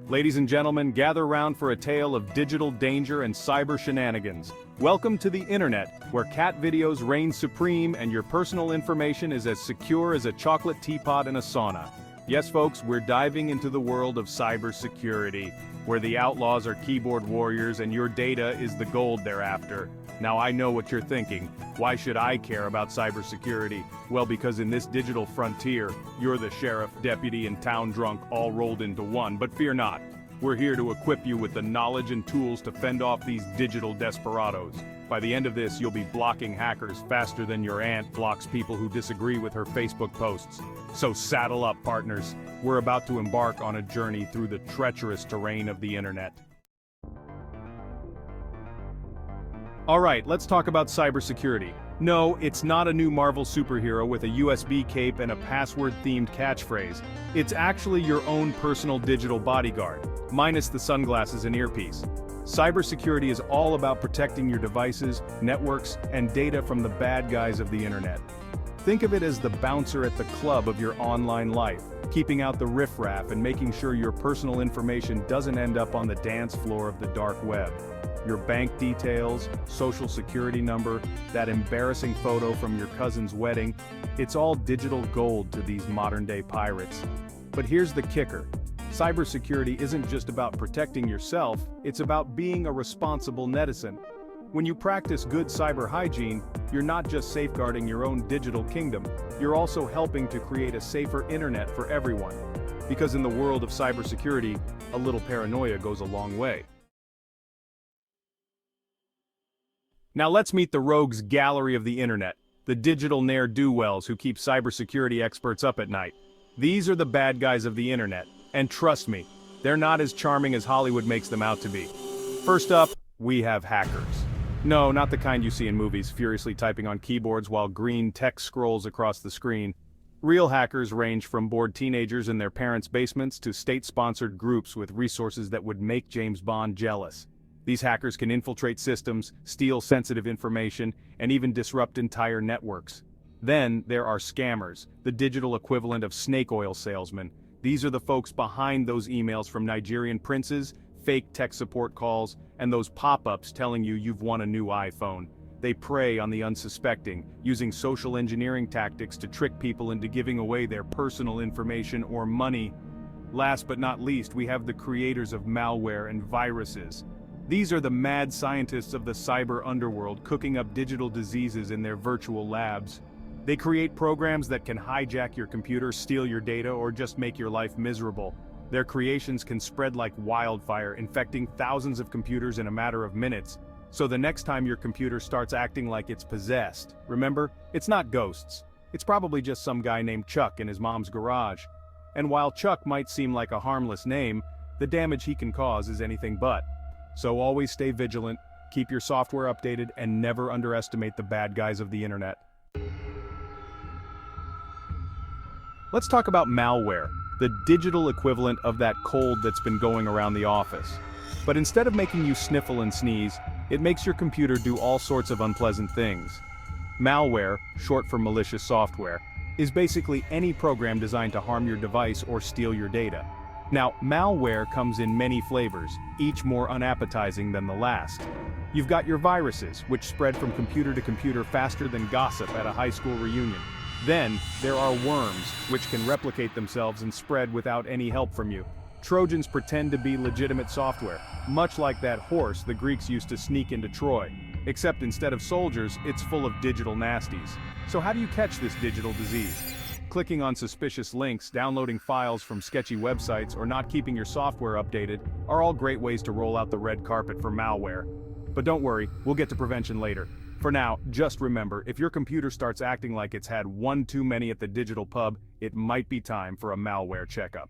Ladies and gentlemen, gather round for a tale of digital danger and cyber shenanigans. Welcome to the internet, where cat videos reign supreme and your personal information is as secure as a chocolate teapot in a sauna. Yes folks, we're diving into the world of cybersecurity, where the outlaws are keyboard warriors and your data is the gold they're after. Now I know what you're thinking. Why should I care about cybersecurity? Well, because in this digital frontier, you're the sheriff, deputy, and town drunk all rolled into one. But fear not. We're here to equip you with the knowledge and tools to fend off these digital desperados. By the end of this, you'll be blocking hackers faster than your aunt blocks people who disagree with her Facebook posts. So saddle up, partners. We're about to embark on a journey through the treacherous terrain of the internet. Alright, let's talk about cybersecurity. No, it's not a new Marvel superhero with a USB cape and a password-themed catchphrase. It's actually your own personal digital bodyguard, minus the sunglasses and earpiece. Cybersecurity is all about protecting your devices, networks, and data from the bad guys of the internet. Think of it as the bouncer at the club of your online life, keeping out the riffraff and making sure your personal information doesn't end up on the dance floor of the dark web. Your bank details, social security number, that embarrassing photo from your cousin's wedding, it's all digital gold to these modern-day pirates. But here's the kicker. Cybersecurity isn't just about protecting yourself, it's about being a responsible netizen. When you practice good cyber hygiene, you're not just safeguarding your own digital kingdom, you're also helping to create a safer internet for everyone. Because in the world of cybersecurity, a little paranoia goes a long way. Now let's meet the rogues gallery of the internet, the digital ne'er-do-wells who keep cybersecurity experts up at night. These are the bad guys of the internet, and trust me, they're not as charming as Hollywood makes them out to be. First up, we have hackers. No, not the kind you see in movies, furiously typing on keyboards while green text scrolls across the screen. Real hackers range from bored teenagers in their parents' basements to state-sponsored groups with resources that would make James Bond jealous. These hackers can infiltrate systems, steal sensitive information, and even disrupt entire networks. Then, there are scammers, the digital equivalent of snake oil salesmen. These are the folks behind those emails from Nigerian princes, fake tech support calls, and those pop-ups telling you you've won a new iPhone. They prey on the unsuspecting, using social engineering tactics to trick people into giving away their personal information or money. Last but not least, we have the creators of malware and viruses. These are the mad scientists of the cyber underworld cooking up digital diseases in their virtual labs. They create programs that can hijack your computer, steal your data, or just make your life miserable. Their creations can spread like wildfire, infecting thousands of computers in a matter of minutes. So the next time your computer starts acting like it's possessed, remember, it's not ghosts. It's probably just some guy named Chuck in his mom's garage. And while Chuck might seem like a harmless name, the damage he can cause is anything but. So always stay vigilant, keep your software updated, and never underestimate the bad guys of the internet. Let's talk about malware, the digital equivalent of that cold that's been going around the office. But instead of making you sniffle and sneeze, it makes your computer do all sorts of unpleasant things. Malware, short for malicious software, is basically any program designed to harm your device or steal your data. Now, malware comes in many flavors, each more unappetizing than the last. You've got your viruses, which spread from computer to computer faster than gossip at a high school reunion. Then, there are worms, which can replicate themselves and spread without any help from you. Trojans pretend to be legitimate software, much like that horse the Greeks used to sneak into Troy. Except instead of soldiers, it's full of digital nasties. So how do you catch this digital disease? Clicking on suspicious links, downloading files from sketchy websites, or not keeping your software updated are all great ways to roll out the red carpet for malware. But don't worry, we'll get to prevention later. For now, just remember, if your computer starts acting like it's had one too many at the digital pub, it might be time for a malware checkup.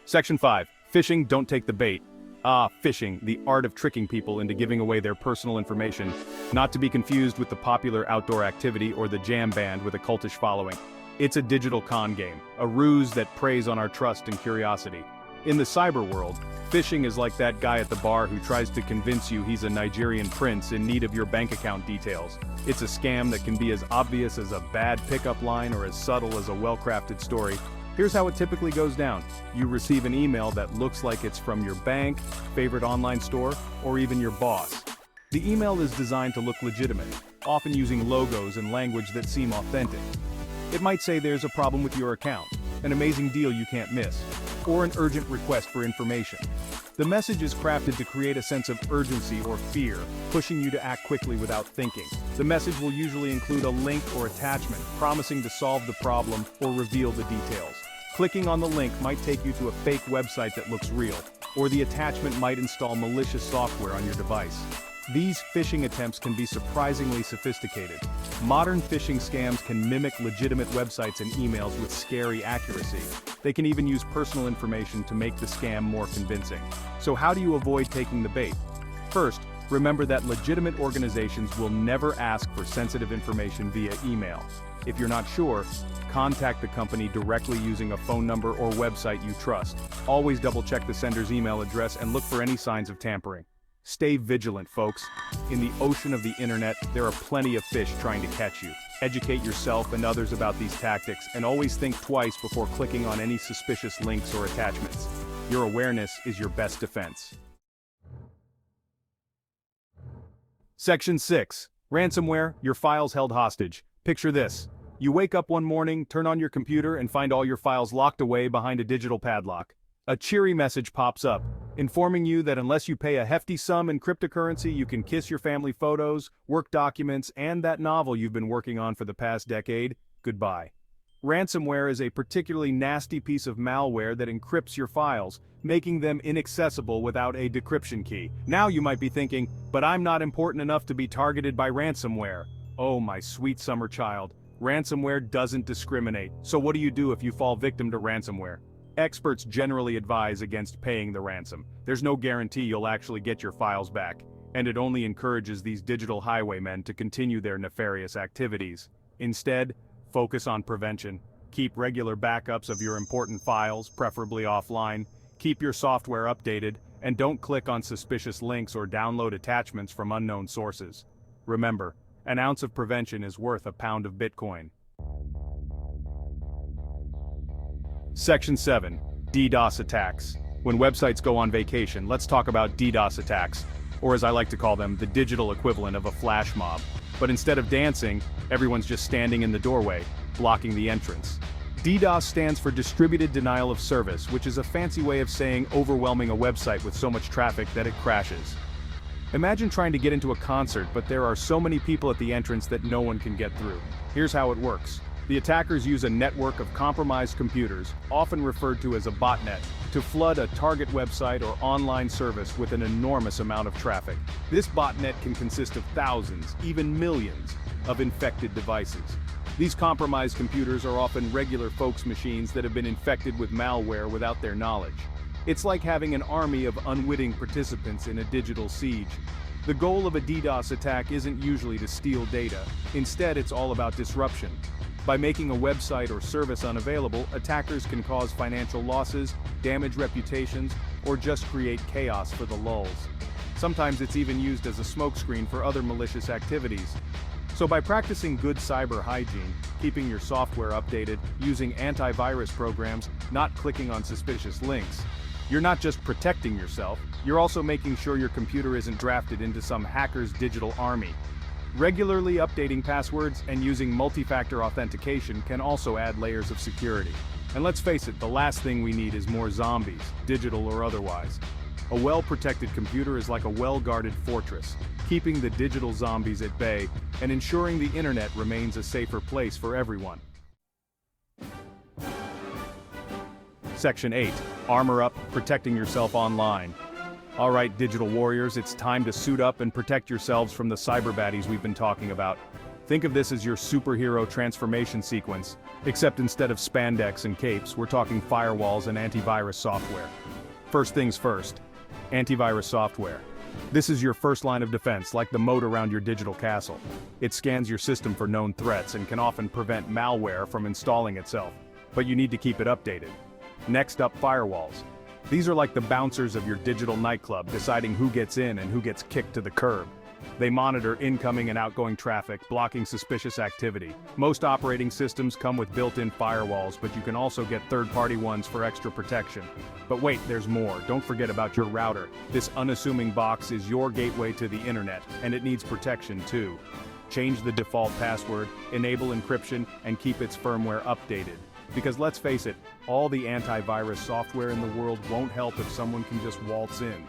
Section 5. Phishing, don't take the bait. Phishing, the art of tricking people into giving away their personal information, not to be confused with the popular outdoor activity or the jam band with a cultish following. It's a digital con game, a ruse that preys on our trust and curiosity. In the cyber world, phishing is like that guy at the bar who tries to convince you he's a Nigerian prince in need of your bank account details. It's a scam that can be as obvious as a bad pickup line or as subtle as a well-crafted story. Here's how it typically goes down. You receive an email that looks like it's from your bank, favorite online store, or even your boss. The email is designed to look legitimate, often using logos and language that seem authentic. It might say there's a problem with your account, an amazing deal you can't miss, or an urgent request for information. The message is crafted to create a sense of urgency or fear, pushing you to act quickly without thinking. The message will usually include a link or attachment, promising to solve the problem or reveal the details. Clicking on the link might take you to a fake website that looks real, or the attachment might install malicious software on your device. These phishing attempts can be surprisingly sophisticated. Modern phishing scams can mimic legitimate websites and emails with scary accuracy. They can even use personal information to make the scam more convincing. So how do you avoid taking the bait? First, remember that legitimate organizations will never ask for sensitive information via email. If you're not sure, contact the company directly using a phone number or website you trust. Always double-check the sender's email address and look for any signs of tampering. Stay vigilant, folks. In the ocean of the internet, there are plenty of fish trying to catch you. Educate yourself and others about these tactics, and always think twice before clicking on any suspicious links or attachments. Your awareness is your best defense. Section 6. Ransomware, your files held hostage. Picture this. You wake up one morning, turn on your computer, and find all your files locked away behind a digital padlock. A cheery message pops up, informing you that unless you pay a hefty sum in cryptocurrency, you can kiss your family photos, work documents, and that novel you've been working on for the past decade, goodbye. Ransomware is a particularly nasty piece of malware that encrypts your files, making them inaccessible without a decryption key. Now you might be thinking, but I'm not important enough to be targeted by ransomware. Oh, my sweet summer child. Ransomware doesn't discriminate. So what do you do if you fall victim to ransomware? Experts generally advise against paying the ransom. There's no guarantee you'll actually get your files back, and it only encourages these digital highwaymen to continue their nefarious activities. Instead, focus on prevention. Keep regular backups of your important files, preferably offline. Keep your software updated, and don't click on suspicious links or download attachments from unknown sources. Remember, an ounce of prevention is worth a pound of Bitcoin. Section 7. DDoS attacks. When websites go on vacation, let's talk about DDoS attacks, or as I like to call them, the digital equivalent of a flash mob. But instead of dancing, everyone's just standing in the doorway, blocking the entrance. DDoS stands for Distributed Denial of Service, which is a fancy way of saying overwhelming a website with so much traffic that it crashes. Imagine trying to get into a concert, but there are so many people at the entrance that no one can get through. Here's how it works. The attackers use a network of compromised computers, often referred to as a botnet, to flood a target website or online service with an enormous amount of traffic. This botnet can consist of thousands, even millions, of infected devices. These compromised computers are often regular folks' machines that have been infected with malware without their knowledge. It's like having an army of unwitting participants in a digital siege. The goal of a DDoS attack isn't usually to steal data. Instead, it's all about disruption. By making a website or service unavailable, attackers can cause financial losses, damage reputations, or just create chaos for the lulz. Sometimes it's even used as a smokescreen for other malicious activities. So by practicing good cyber hygiene, keeping your software updated, using antivirus programs, not clicking on suspicious links, you're not just protecting yourself, you're also making sure your computer isn't drafted into some hacker's digital army. Regularly updating passwords and using multi-factor authentication can also add layers of security. And let's face it, the last thing we need is more zombies, digital or otherwise. A well-protected computer is like a well-guarded fortress, keeping the digital zombies at bay and ensuring the internet remains a safer place for everyone. Section 8. Armor up, protecting yourself online. Alright, digital warriors, it's time to suit up and protect yourselves from the cyber baddies we've been talking about. Think of this as your superhero transformation sequence, except instead of spandex and capes, we're talking firewalls and antivirus software. First things first, antivirus software. This is your first line of defense, like the moat around your digital castle. It scans your system for known threats and can often prevent malware from installing itself, but you need to keep it updated. Next up, firewalls. These are like the bouncers of your digital nightclub, deciding who gets in and who gets kicked to the curb. They monitor incoming and outgoing traffic, blocking suspicious activity. Most operating systems come with built-in firewalls, but you can also get third-party ones for extra protection. But wait, there's more. Don't forget about your router. This unassuming box is your gateway to the internet, and it needs protection too. Change the default password, enable encryption, and keep its firmware updated. Because let's face it, all the antivirus software in the world won't help if someone can just waltz in.